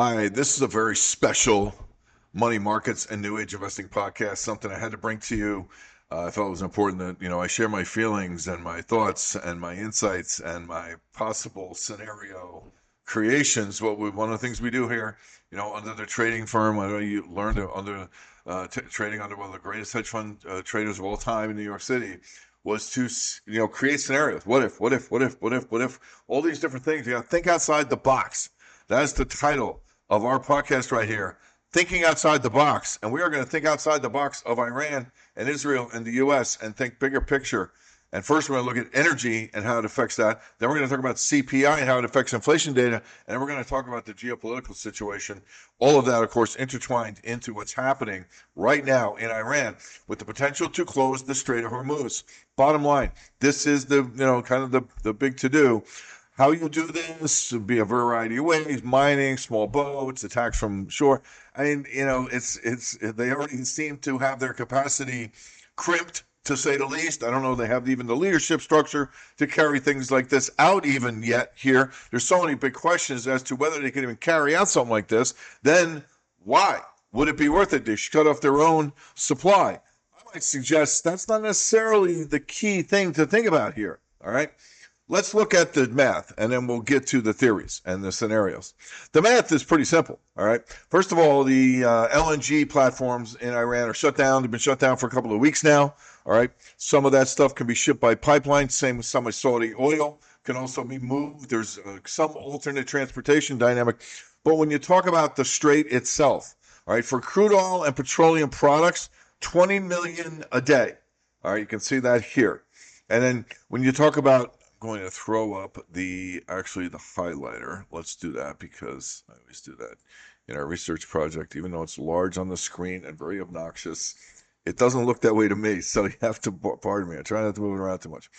Hi, this is a very special money markets and new age investing podcast. Something I had to bring to you. I felt it was important that I share my feelings and my thoughts and my insights and my possible scenario creations. One of the things we do here, under the trading firm, I know you learned under trading under one of the greatest hedge fund traders of all time in New York City, was to create scenarios. What if? What if? What if? What if? What if? All these different things. You got to think outside the box. That's the title of our podcast right here, Thinking Outside the Box. And we are going to think outside the box of Iran and Israel and the U.S. and think bigger picture. And first, we're going to look at energy and how it affects that. Then we're going to talk about CPI and how it affects inflation data. And then we're going to talk about the geopolitical situation. All of that, of course, intertwined into what's happening right now in Iran with the potential to close the Strait of Hormuz. Bottom line, this is the, kind of the big to-do. How you do this would be a variety of ways: mining, small boats, attacks from shore. I mean, it's they already seem to have their capacity crimped, to say the least. I don't know they have even the leadership structure to carry things like this out even yet here. There's so many big questions as to whether they can even carry out something like this. Then why would it be worth it? They should cut off their own supply. I might suggest that's not necessarily the key thing to think about here. All right. Let's look at the math, and then we'll get to the theories and the scenarios. The math is pretty simple, all right? First of all, the LNG platforms in Iran are shut down. They've been shut down for a couple of weeks now, all right? Some of that stuff can be shipped by pipeline. Same with some of Saudi oil can also be moved. There's some alternate transportation dynamic. But when you talk about the strait itself, all right, for crude oil and petroleum products, 20 million a day, all right? You can see that here. And then when you talk about going to throw up the highlighter. Let's do that because I always do that in our research project, even though it's large on the screen and very obnoxious. It doesn't look that way to me, so you have to pardon me. I try not to move it around too much.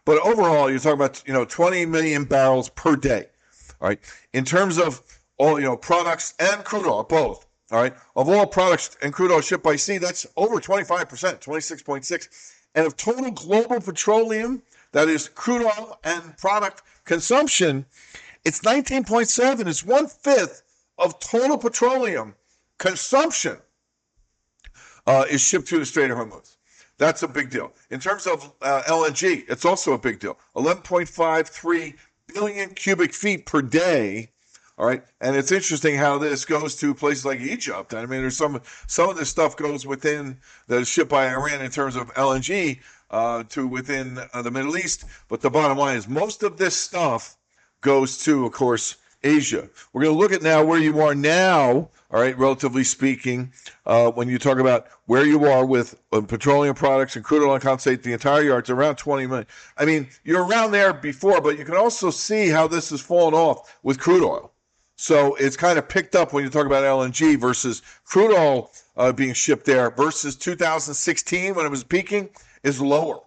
But overall, you're talking about 20 million barrels per day. All right. In terms of all products and crude oil, both. All right. Of all products and crude oil shipped by sea, that's over 25%, 26.6. And of total global petroleum, that is crude oil and product consumption, it's 19.7. It's 1/5 of total petroleum consumption is shipped through the Strait of Hormuz. That's a big deal. In terms of LNG, it's also a big deal. 11.53 billion cubic feet per day. All right, and it's interesting how this goes to places like Egypt. I mean, there's some of this stuff goes within the ship by Iran in terms of LNG to within the Middle East. But the bottom line is most of this stuff goes to, of course, Asia. We're going to look at now where you are now, all right, relatively speaking, when you talk about where you are with petroleum products and crude oil and condensate, the entire yard's around 20 million. I mean, you're around there before, but you can also see how this has fallen off with crude oil. So it's kind of picked up when you talk about LNG versus crude oil being shipped there versus 2016 when it was peaking is lower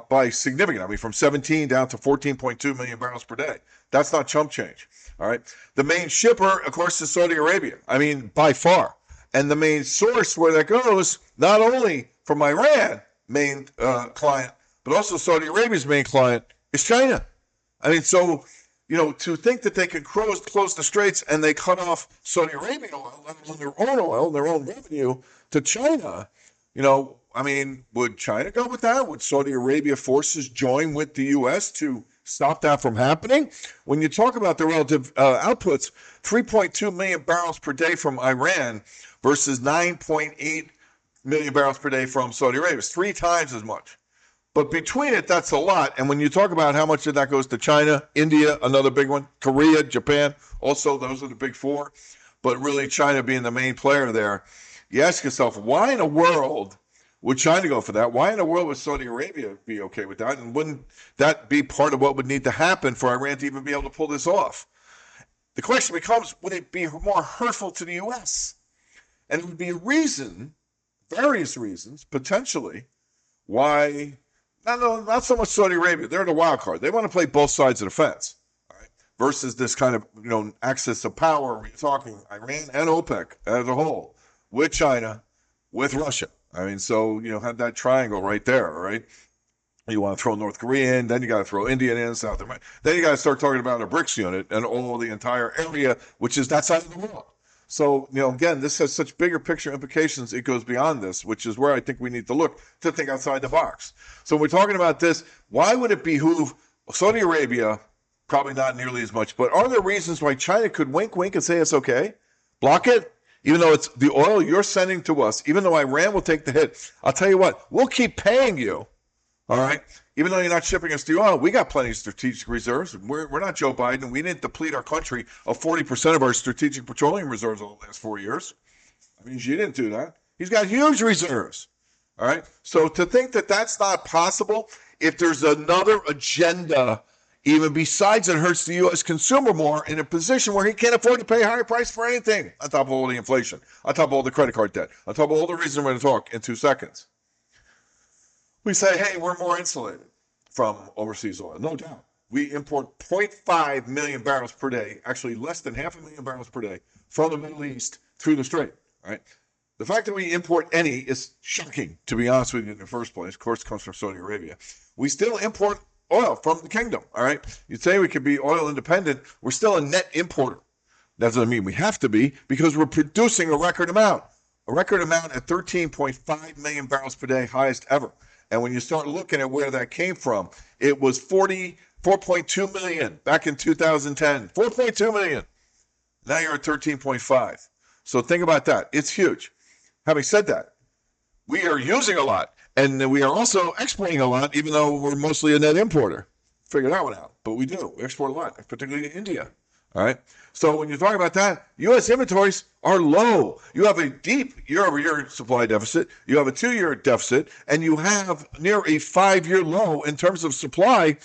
by significant. I mean, from 17 down to 14.2 million barrels per day. That's not chump change. All right. The main shipper, of course, is Saudi Arabia. I mean, by far. And the main source where that goes, not only from Iran, main client, but also Saudi Arabia's main client is China. I mean, so to think that they could close the straits and they cut off Saudi Arabian oil, their own oil, their own revenue to China, I mean, would China go with that? Would Saudi Arabia forces join with the U.S. to stop that from happening? When you talk about the relative outputs, 3.2 million barrels per day from Iran versus 9.8 million barrels per day from Saudi Arabia. It's 3 times as much. But between it, that's a lot. And when you talk about how much of that goes to China, India, another big one, Korea, Japan, also those are the big 4. But really China being the main player there, you ask yourself, why in the world would China go for that? Why in the world would Saudi Arabia be okay with that? And wouldn't that be part of what would need to happen for Iran to even be able to pull this off? The question becomes, would it be more hurtful to the U.S.? And it would be a reason, various reasons, potentially, why not so much Saudi Arabia. They're the wild card. They want to play both sides of the fence, all right, versus this kind of access to power. We're talking Iran and OPEC as a whole, with China, with Russia. I mean, so have that triangle right there, all right? You want to throw North Korea in, then you got to throw India in, South America. Then you got to start talking about a BRICS unit and all the entire area, which is that side of the world. So, again, this has such bigger picture implications. It goes beyond this, which is where I think we need to look to think outside the box. So when we're talking about this, why would it behoove Saudi Arabia? Probably not nearly as much, but are there reasons why China could wink, wink and say it's okay? Block it? Even though it's the oil you're sending to us, even though Iran will take the hit. I'll tell you what, we'll keep paying you. All right. Even though you're not shipping us the oil, we got plenty of strategic reserves. We're not Joe Biden. We didn't deplete our country of 40% of our strategic petroleum reserves over the last 4 years. I mean, you didn't do that. He's got huge reserves. All right. So to think that that's not possible, if there's another agenda, even besides it hurts the U.S. consumer more in a position where he can't afford to pay a higher price for anything, on top of all the inflation, on top of all the credit card debt, on top of all the reasons I'm going to talk in 2 seconds. We say, hey, we're more insulated from overseas oil. No doubt. We import 0.5 million barrels per day, actually less than 500,000 barrels per day from the Middle East through the Strait. Right? The fact that we import any is shocking, to be honest with you, in the first place. Of course, it comes from Saudi Arabia. We still import oil from the kingdom. All right? You'd say we could be oil independent. We're still a net importer. That doesn't mean we have to be, because we're producing a record amount. A record amount at 13.5 million barrels per day, highest ever. And when you start looking at where that came from, it was 4.2 million back in 2010. 4.2 million. Now you're at 13.5. So think about that. It's huge. Having said that, we are using a lot. And we are also exporting a lot, even though we're mostly a net importer. Figure that one out. But we do. We export a lot, particularly to India. All right. So when you talk about that, U.S. inventories are low. You have a deep year-over-year supply deficit. You have a 2-year deficit, and you have near a 5-year low in terms of supply,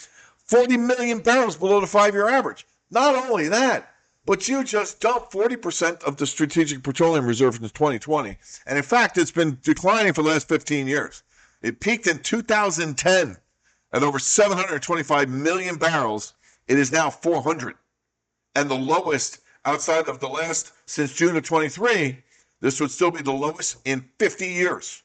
40 million barrels below the 5-year average. Not only that, but you just dumped 40% of the strategic petroleum reserve in 2020. And in fact, it's been declining for the last 15 years. It peaked in 2010 at over 725 million barrels. It is now 400. And the lowest outside of the last, since June of 23, this would still be the lowest in 50 years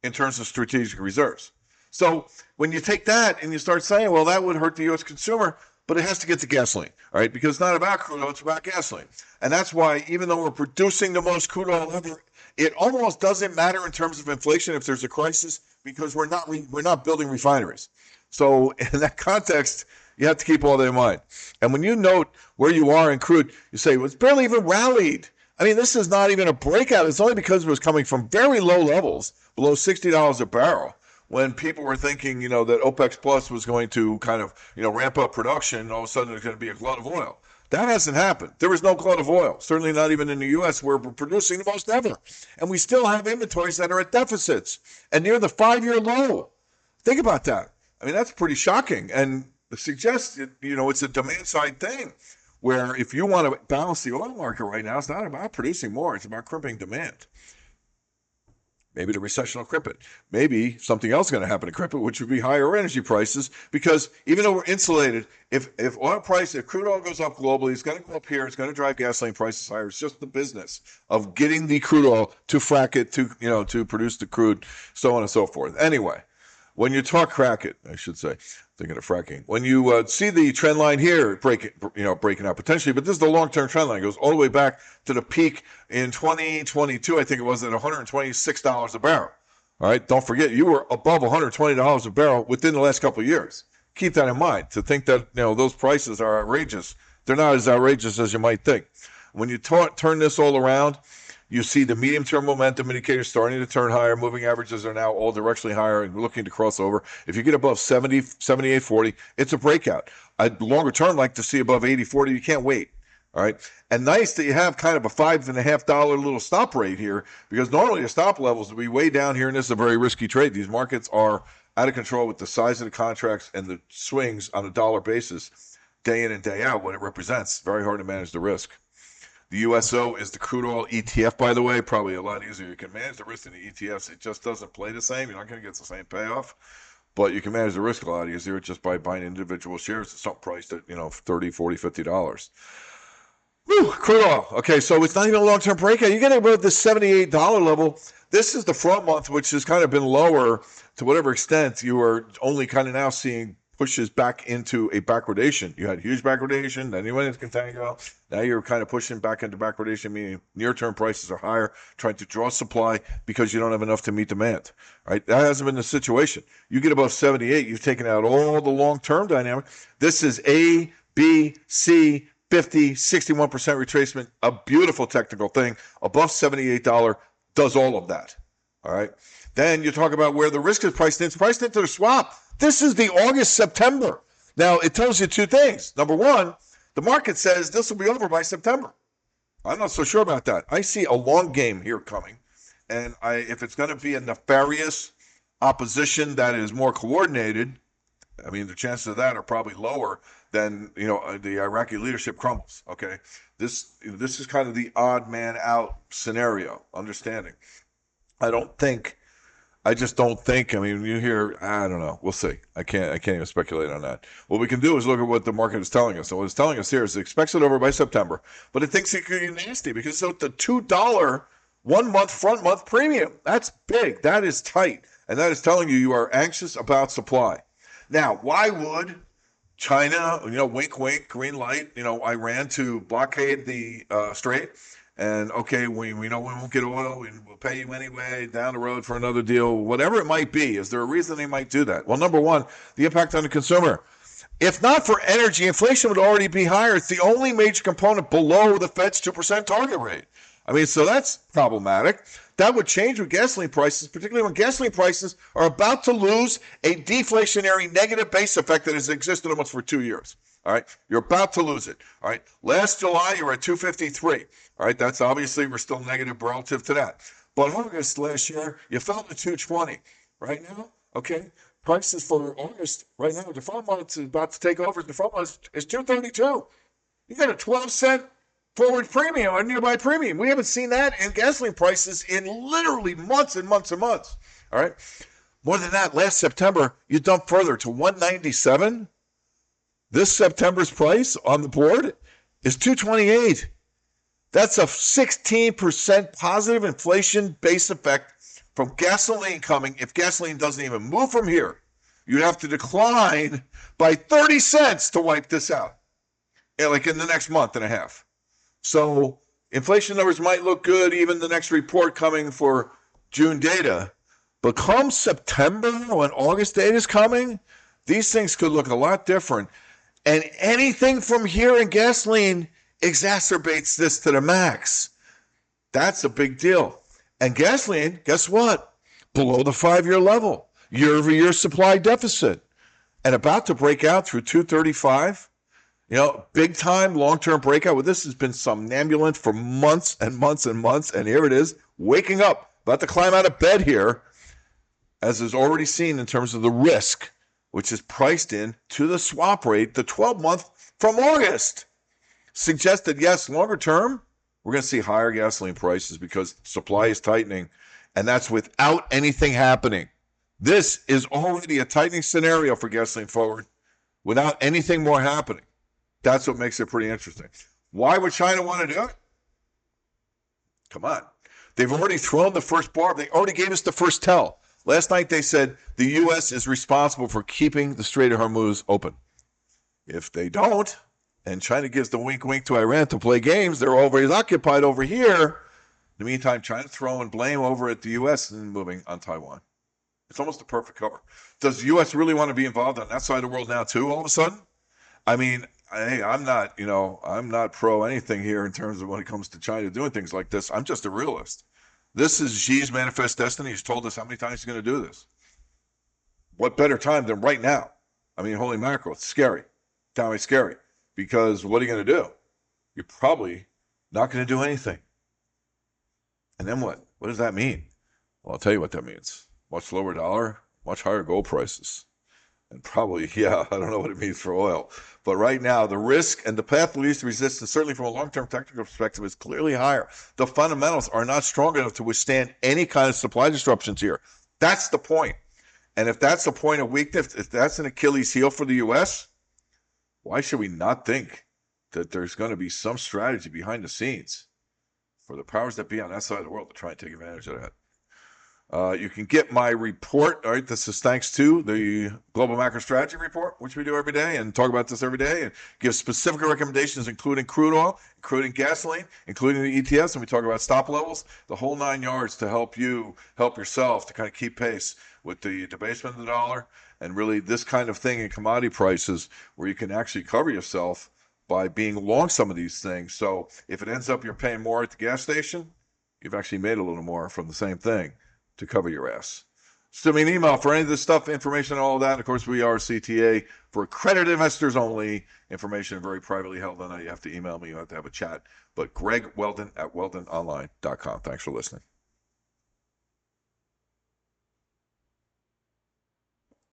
in terms of strategic reserves. So when you take that and you start saying, well, that would hurt the U.S. consumer, but it has to get to gasoline, all right? Because it's not about crude oil, it's about gasoline. And that's why, even though we're producing the most crude oil ever, it almost doesn't matter in terms of inflation if there's a crisis, because we're not building refineries. So in that context, you have to keep all that in mind. And when you note where you are in crude, you say, well, it's barely even rallied. I mean, this is not even a breakout. It's only because it was coming from very low levels, below $60 a barrel, when people were thinking, that OPEC Plus was going to kind of, ramp up production, and all of a sudden there's going to be a glut of oil. That hasn't happened. There was no glut of oil, certainly not even in the U.S., where we're producing the most ever. And we still have inventories that are at deficits and near the 5-year low. Think about that. I mean, that's pretty shocking. And suggests, it's a demand side thing, where if you want to balance the oil market right now, it's not about producing more. It's about crimping demand. Maybe the recession will crimp it. Maybe something else is going to happen to crimp it, which would be higher energy prices, because even though we're insulated, if crude oil goes up globally, it's going to go up here. It's going to drive gasoline prices higher. It's just the business of getting the crude oil to frack it, to produce the crude, so on and so forth. Anyway, when you talk crack it, I should say, thinking of fracking. When you see the trend line here breaking out potentially, but this is the long-term trend line. It goes all the way back to the peak in 2022. I think it was at $126 a barrel. All right, don't forget, you were above $120 a barrel within the last couple of years. Keep that in mind. To think that those prices are outrageous, they're not as outrageous as you might think. When you turn this all around, you see the medium-term momentum indicators starting to turn higher. Moving averages are now all directionally higher and looking to cross over. If you get above 70, 78, 40, it's a breakout. I'd longer term like to see above 80, 40. You can't wait. All right. And nice that you have kind of a $5.50 little stop rate here, because normally the stop levels would be way down here, and this is a very risky trade. These markets are out of control with the size of the contracts and the swings on a dollar basis, day in and day out, what it represents. Very hard to manage the risk. The USO is the crude oil ETF, by the way, probably a lot easier. You can manage the risk in the ETFs. It just doesn't play the same. You're not going to get the same payoff, but you can manage the risk a lot easier just by buying individual shares at some price at, $30, $40, $50. Whew, crude oil. Okay, so it's not even a long-term breakout. You're getting about the $78 level. This is the front month, which has kind of been lower to whatever extent you are only kind of now seeing pushes back into a backwardation. You had huge backwardation, then you went into contango. Now you're kind of pushing back into backwardation, meaning near-term prices are higher, trying to draw supply because you don't have enough to meet demand. Right? That hasn't been the situation. You get above 78, you've taken out all the long-term dynamic. This is A, B, C, 50, 61% retracement, a beautiful technical thing. Above $78 does all of that. All right. Then you talk about where the risk is priced in. It's priced into the swap. This is the August, September. Now, it tells you two things. Number one, the market says this will be over by September. I'm not so sure about that. I see a long game here coming. And if it's going to be a nefarious opposition that is more coordinated, I mean, the chances of that are probably lower than, the Iraqi leadership crumbles. Okay. This is kind of the odd man out scenario, understanding. I just don't think. I mean, you hear, I don't know. We'll see. I can't even speculate on that. What we can do is look at what the market is telling us. So what it's telling us here is it expects it over by September, but it thinks it could be nasty because it's the $2 1 month front month premium. That's big. That is tight. And that is telling you are anxious about supply. Now, why would China, wink, wink, green light, Iran to blockade the strait? And okay, we know we won't get oil, we'll pay you anyway down the road for another deal, whatever it might be. Is there a reason they might do that? Well, number one, the impact on the consumer. If not for energy, inflation would already be higher. It's the only major component below the Fed's 2% target rate. I mean, so that's problematic. That would change with gasoline prices, particularly when gasoline prices are about to lose a deflationary negative base effect that has existed almost for 2 years. All right. You're about to lose it. All right. Last July, you were at 253. All right. That's obviously, we're still negative relative to that. But August last year, you fell to 220. Right now, okay, prices for August right now, the front month is about to take over. The front month is 232. You got a 12-cent forward premium or nearby premium. We haven't seen that in gasoline prices in literally months and months and months. All right. More than that, last September, you dumped further to 197. This September's price on the board is 228. That's a 16% positive inflation base effect from gasoline coming. If gasoline doesn't even move from here, you'd have to decline by 30 cents to wipe this out, like in the next month and a half. So inflation numbers might look good, even the next report coming for June data. But come September, when August data is coming, these things could look a lot different. And anything from here in gasoline exacerbates this to the max. That's a big deal. And gasoline, guess what? Below the 5-year level. Year-over-year supply deficit. And about to break out through 235. Big time long-term breakout. Well, this has been somnambulant for months and months and months. And here it is, waking up, about to climb out of bed here, as is already seen in terms of the risk, which is priced in to the swap rate, the 12-month from August. Suggested, yes, longer term, we're going to see higher gasoline prices because supply is tightening, and that's without anything happening. This is already a tightening scenario for gasoline forward without anything more happening. That's what makes it pretty interesting. Why would China want to do it? Come on. They've already thrown the first bar. They already gave us the first tell. Last night they said the U.S. is responsible for keeping the Strait of Hormuz open. If they don't, and China gives the wink-wink to Iran to play games, they're always occupied over here. In the meantime, China's throwing blame over at the U.S. and moving on Taiwan. It's almost a perfect cover. Does the U.S. really want to be involved on that side of the world now, too, all of a sudden? I mean, hey, I'm not pro anything here in terms of when it comes to China doing things like this. I'm just a realist. This is Xi's manifest destiny. He's told us how many times he's going to do this. What better time than right now? I mean, holy mackerel, it's scary. Downright scary. Because what are you going to do? You're probably not going to do anything. And then what? What does that mean? Well, I'll tell you what that means. Much lower dollar, much higher gold prices. And probably, I don't know what it means for oil. But right now, the risk and the path of least resistance, certainly from a long-term technical perspective, is clearly higher. The fundamentals are not strong enough to withstand any kind of supply disruptions here. That's the point. And if that's the point of weakness, if that's an Achilles heel for the U.S., why should we not think that there's going to be some strategy behind the scenes for the powers that be on that side of the world to try and take advantage of that. You can get my report. All right, this is thanks to the Global Macro Strategy Report, which we do every day and talk about this every day and give specific recommendations, including crude oil, including gasoline, including the ETFs, and we talk about stop levels, the whole 9 yards to help you help yourself to kind of keep pace with the debasement of the dollar and really this kind of thing in commodity prices where you can actually cover yourself by being long some of these things. So if it ends up you're paying more at the gas station, you've actually made a little more from the same thing to cover your ass. Send me an email for any of this stuff, information, all of that. And of course, we are CTA for accredited investors only. Information very privately held. On that, you have to email me. You have to have a chat. But Greg Weldon at weldononline.com. Thanks for listening.